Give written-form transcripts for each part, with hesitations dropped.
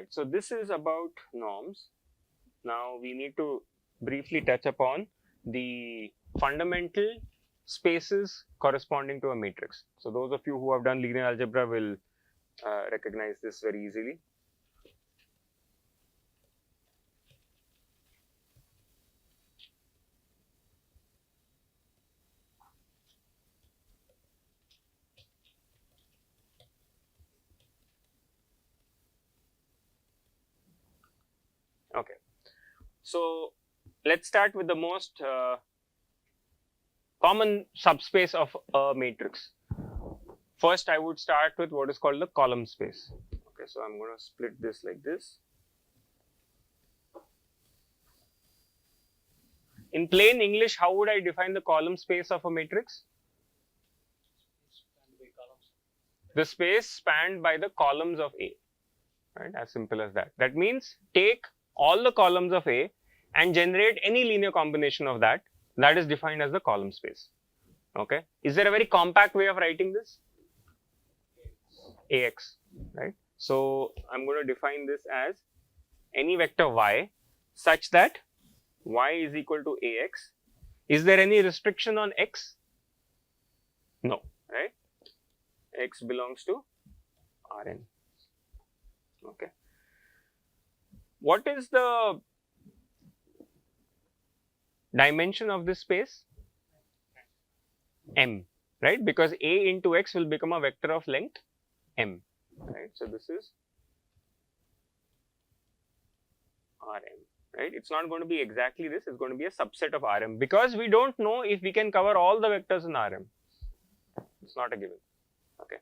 so this is about norms. Now we need to briefly touch upon the fundamental spaces corresponding to a matrix. So those of you who have done linear algebra will recognize this very easily. Okay, so let's start with the most common subspace of a matrix. First, I would start with what is called the column space. Okay, so I'm going to split this like this. In plain English, how would I define the column space of a matrix? The space spanned by the columns of A, right? As simple as that. That means take all the columns of A and generate any linear combination of that. That is defined as the column space. Okay. Is there a very compact way of writing this? AX, right? So I'm going to define this as any vector y such that y is equal to AX. Is there any restriction on X? No, right? X belongs to Rn. Okay. What is the dimension of this space? M, right? Because A into X will become a vector of length M, right? So this is Rm, right? It's not going to be exactly this, it's going to be a subset of Rm because we don't know if we can cover all the vectors in Rm. It's not a given. Okay.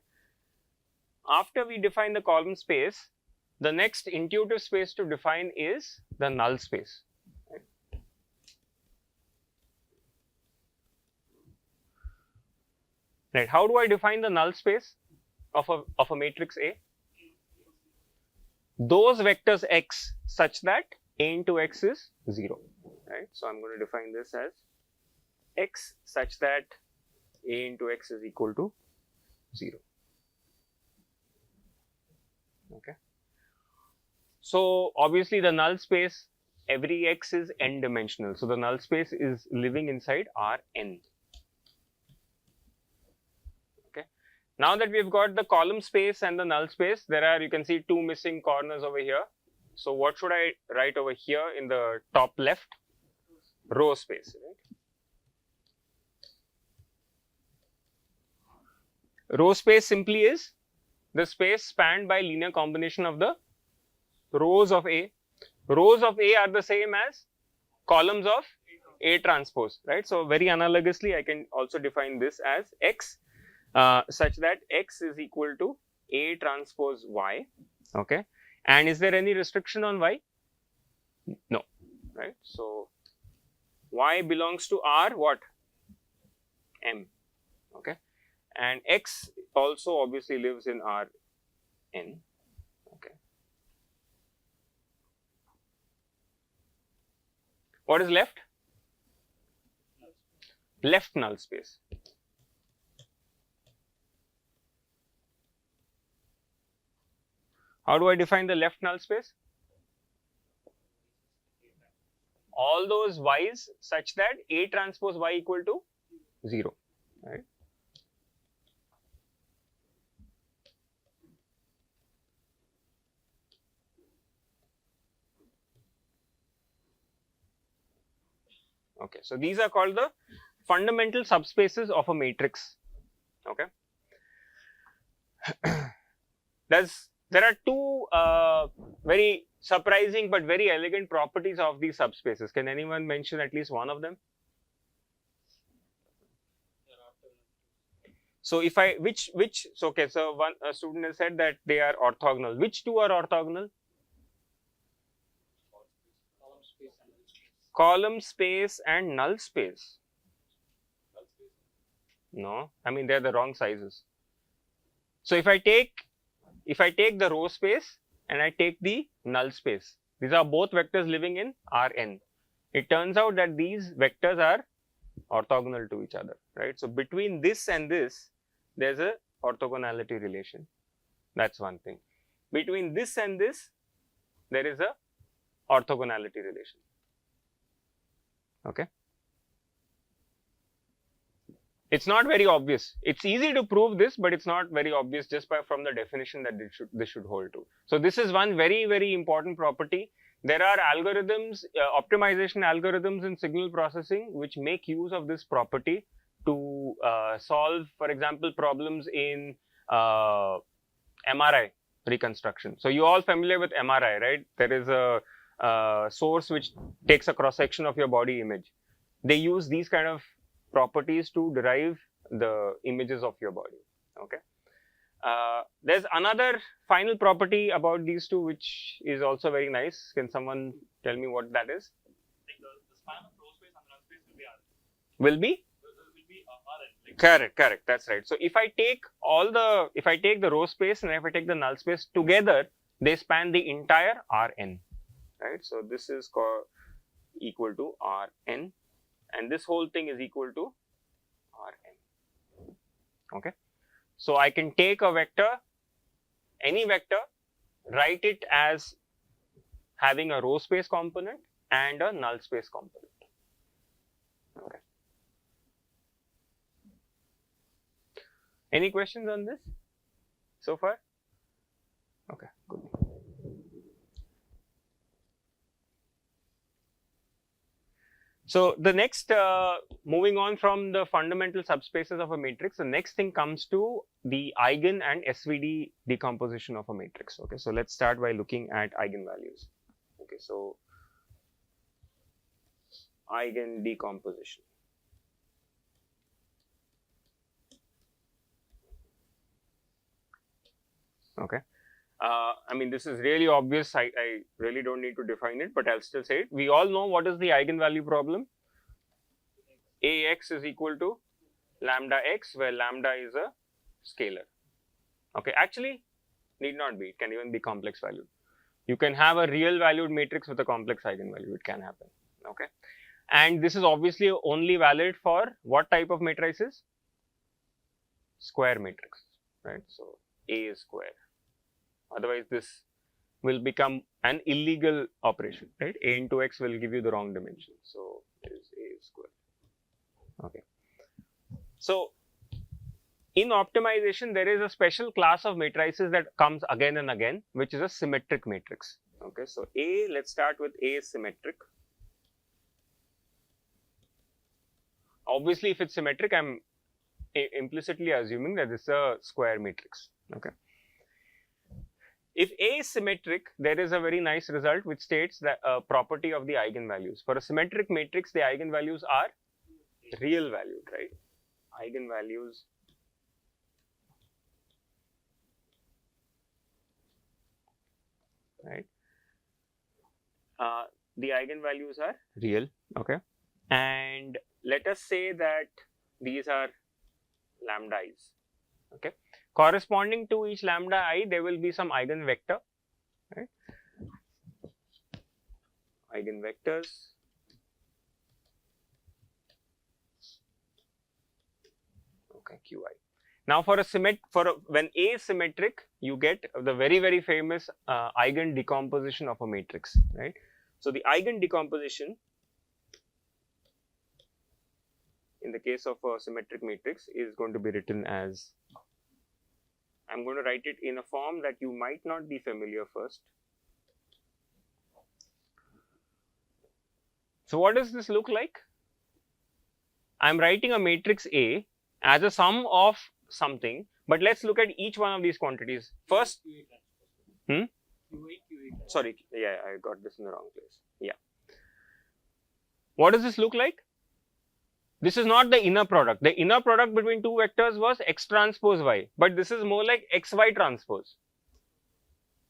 After we define the column space, the next intuitive space to define is the null space. Right? Right. How do I define the null space of a matrix A? Those vectors x such that A into x is 0. Right. So I'm going to define this as x such that A into x is equal to 0. Okay. So obviously the null space, every x is n dimensional. So the null space is living inside Rn. Okay. Now that we've got the column space and the null space, there are, you can see, two missing corners over here. So what should I write over here in the top left? Row space, right? Row space simply is the space spanned by linear combination of the rows of A. Rows of A are the same as columns of A transpose, right? So very analogously, I can also define this as x such that x is equal to A transpose y. Okay. And is there any restriction on y? No, right? So y belongs to R what? M. Okay. And x also obviously lives in Rn. Okay. What is left? Left null space. How do I define the left null space? All those y's such that A transpose y equal to 0, right? Okay, so these are called the fundamental subspaces of a matrix. Okay. There are two very surprising but very elegant properties of these subspaces. Can anyone mention at least one of them? So if I so okay, so one student has said that they are orthogonal. Which two are orthogonal? Column space and null space. No, I mean they are the wrong sizes. So if I take the row space and I take the null space, these are both vectors living in Rn. It turns out that these vectors are orthogonal to each other, right? So between this and this, there's a orthogonality relation. That's one thing. Between this and this, there is a orthogonality relation. Okay. It's not very obvious. It's easy to prove this, but it's not very obvious just from the definition that this should hold to. So this is one very, very important property. There are algorithms, optimization algorithms in signal processing, which make use of this property to solve, for example, problems in MRI reconstruction. So you all familiar with MRI, right? There is a source which takes a cross section of your body image. They use these kind of properties to derive the images of your body. Okay. There's another final property about these two which is also very nice. Can someone tell me what that is? Like the span of row space and null space will be R. Will be? Rn. Correct, correct. That's right. So if I take the row space and if I take the null space together, they span the entire Rn. Right. So this is equal to Rn. And this whole thing is equal to Rn. Okay. So I can take a vector, any vector, write it as having a row space component and a null space component. Okay. Any questions on this so far? Okay, good. So the next, moving on from the fundamental subspaces of a matrix, the next thing comes to the eigen and SVD decomposition of a matrix. Okay, so let's start by looking at eigenvalues. Okay, so eigen decomposition. Okay. I mean, this is really obvious. I really don't need to define it, but I'll still say it. We all know what is the eigenvalue problem. Ax is equal to lambda x, where lambda is a scalar. Okay, actually, need not be. It can even be complex valued. You can have a real valued matrix with a complex eigenvalue. It can happen. Okay, and this is obviously only valid for what type of matrices? Square matrix, right? So A is square. Otherwise, this will become an illegal operation, right? A into x will give you the wrong dimension. So, it is A square. Okay. So, in optimization, there is a special class of matrices that comes again and again, which is a symmetric matrix. Okay. So, A, let's start with A is symmetric. Obviously, if it's symmetric, I'm implicitly assuming that this is a square matrix. Okay. If A is symmetric, there is a very nice result which states that a property of the eigenvalues. For a symmetric matrix, the eigenvalues are real valued, right? Eigenvalues right? The eigenvalues are real, okay? And let us say that these are lambda i's, okay? Corresponding to each lambda I, there will be some eigenvector, right? Eigenvectors. Okay, Qi. Now, when A is symmetric, you get the very famous eigen decomposition of a matrix, right? So the eigen decomposition in the case of a symmetric matrix is going to be written as, I'm going to write it in a form that you might not be familiar first. So what does this look like? I'm writing a matrix A as a sum of something, but let's look at each one of these quantities. First, sorry, yeah, I got this in the wrong place. Yeah. What does this look like? This is not the inner product. The inner product between two vectors was x transpose y, but this is more like xy transpose.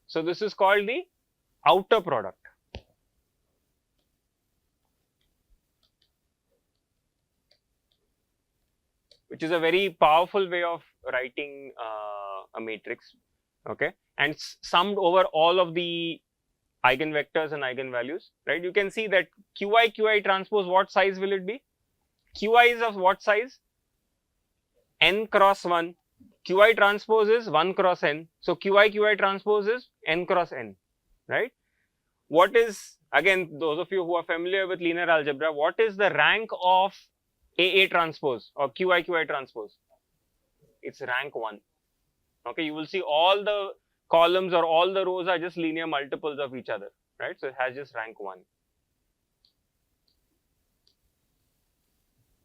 So this is called the outer product. Which is a very powerful way of writing a matrix, okay? And summed over all of the eigenvectors and eigenvalues, right? You can see that Qi transpose, what size will it be? Qi is of what size? N cross 1. Qi transpose is 1 cross n. So Qi transpose is n cross n, right? what is, again, those of you who are familiar with linear algebra, what is the rank of AA transpose or QI transpose? It's rank 1. Okay, you will see all the columns or all the rows are just linear multiples of each other, right? So it has just rank 1.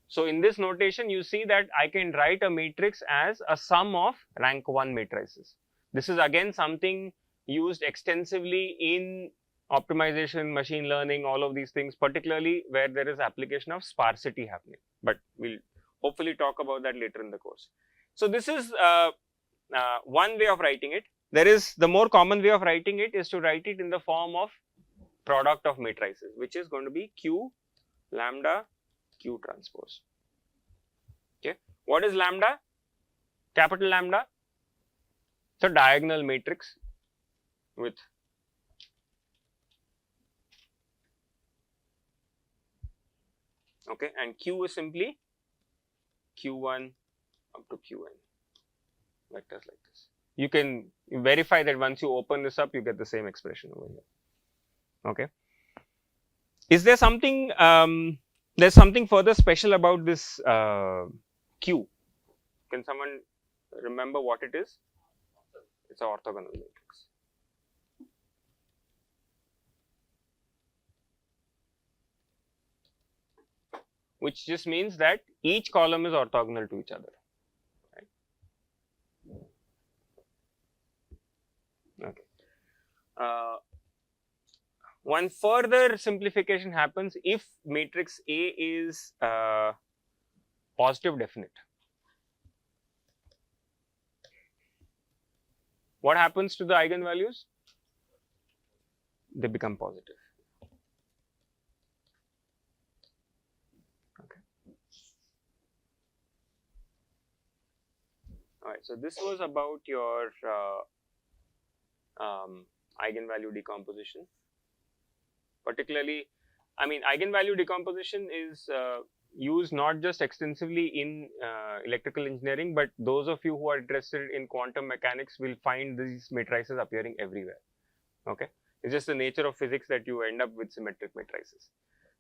So in this notation, you see that I can write a matrix as a sum of rank 1 matrices. This is again something used extensively in optimization, machine learning, all of these things, particularly where there is application of sparsity happening. But we'll hopefully talk about that later in the course. So this is one way of writing it. There is the more common way of writing it is to write it in the form of product of matrices, which is going to be Q lambda Q transpose. Okay, what is lambda? Capital lambda. It's a diagonal matrix with okay, and Q is simply Q1 up to Qn, vectors like this. You can verify that once you open this up, you get the same expression over here. Okay. Is there something, there's something further special about this Q? Can someone remember what it is? It's an orthogonal matrix. Which just means that each column is orthogonal to each other. Right? Okay. One further simplification happens if matrix A is positive definite. What happens to the eigenvalues? They become positive. Okay. All right. So this was about your eigenvalue decomposition. Particularly, I mean, eigenvalue decomposition is used not just extensively in electrical engineering, but those of you who are interested in quantum mechanics will find these matrices appearing everywhere. Okay, it's just the nature of physics that you end up with symmetric matrices.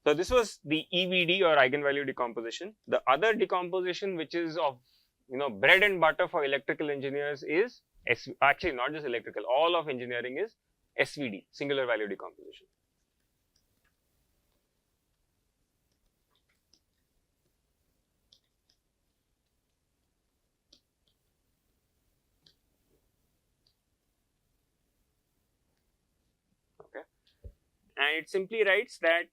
So this was the EVD or eigenvalue decomposition. The other decomposition, which is of bread and butter for electrical engineers, is actually not just electrical, all of engineering is SVD, singular value decomposition. And it simply writes that,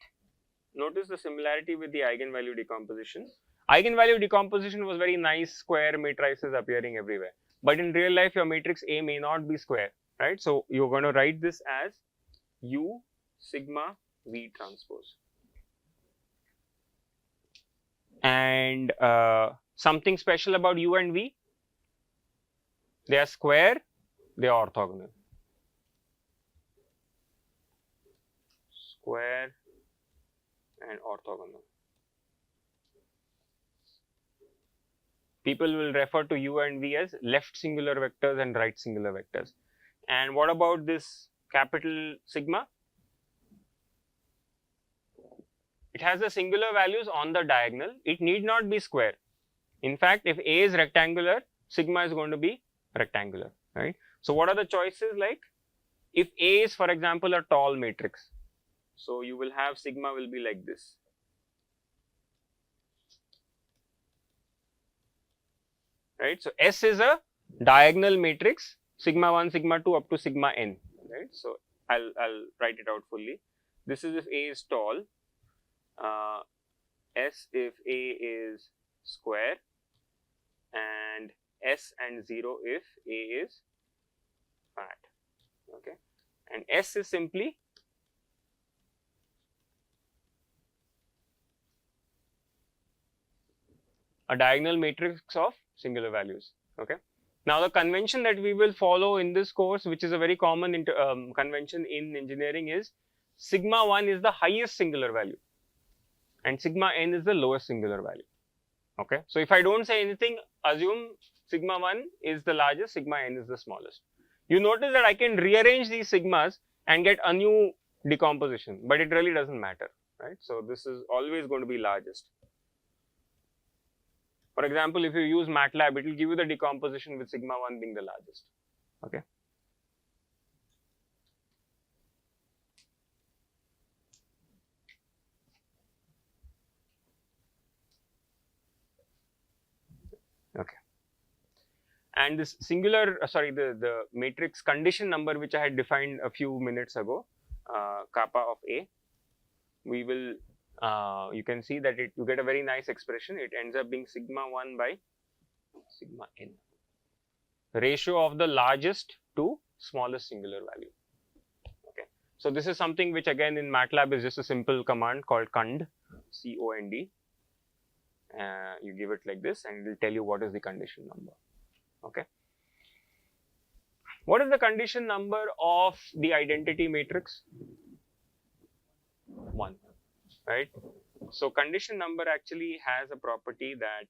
notice the similarity with the eigenvalue decomposition. Eigenvalue decomposition was very nice, square matrices appearing everywhere. But in real life, your matrix A may not be square, right? So you're going to write this as U sigma V transpose. And something special about U and V, they are square, they are orthogonal. Square and orthogonal. People will refer to U and V as left singular vectors and right singular vectors. And what about this capital sigma? It has the singular values on the diagonal. It need not be square. In fact, if A is rectangular, sigma is going to be rectangular, right? So what are the choices like? If A is, for example, a tall matrix, so you will have sigma will be like this. Right. So S is a diagonal matrix, sigma 1, sigma 2 up to sigma n. Right. So I'll write it out fully. This is if A is tall. S if A is square, and S and 0 if A is fat. Okay. And S is simply a diagonal matrix of singular values. Okay. Now the convention that we will follow in this course, which is a very common convention in engineering, is sigma 1 is the highest singular value and sigma n is the lowest singular value. Okay. So if I don't say anything, assume sigma 1 is the largest, sigma n is the smallest. You notice that I can rearrange these sigmas and get a new decomposition, but it really doesn't matter, right? So this is always going to be largest. For example, if you use MATLAB, it will give you the decomposition with sigma 1 being the largest. Okay. Okay. And this singular, the matrix condition number which I had defined a few minutes ago, kappa of A, we will, you can see that you get a very nice expression. It ends up being sigma 1 by sigma n, ratio of the largest to smallest singular value. Okay. So this is something which again in MATLAB is just a simple command called COND, C-O-N-D. You give it like this and it will tell you what is the condition number. Okay. What is the condition number of the identity matrix? 1, right? So condition number actually has a property that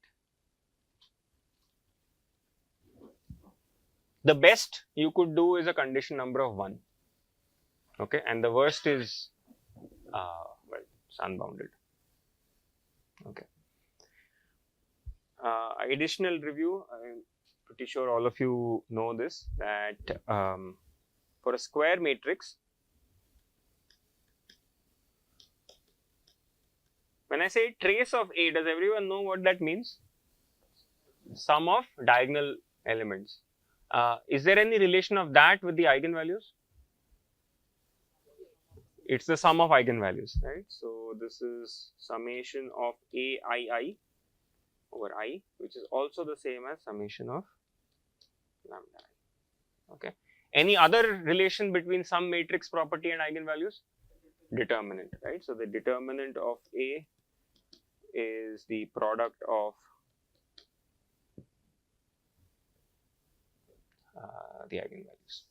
the best you could do is a condition number of 1. Okay, and the worst is well, it's unbounded. Okay. Additional review, I'm pretty sure all of you know this, that for a square matrix, when I say trace of A, does everyone know what that means? Sum of diagonal elements. Is there any relation of that with the eigenvalues? It's the sum of eigenvalues, right? So this is summation of AII over I, which is also the same as summation of lambda I. Okay. Any other relation between some matrix property and eigenvalues? Determinant, right? So the determinant of A is the product of the eigenvalues.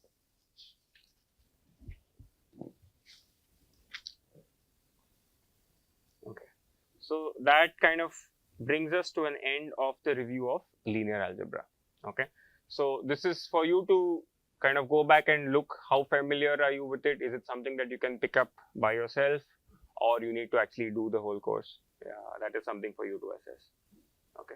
Okay. So that kind of brings us to an end of the review of linear algebra. Okay. So this is for you to kind of go back and look how familiar are you with it. Is it something that you can pick up by yourself, or you need to actually do the whole course? Yeah, that is something for you to assess. Okay.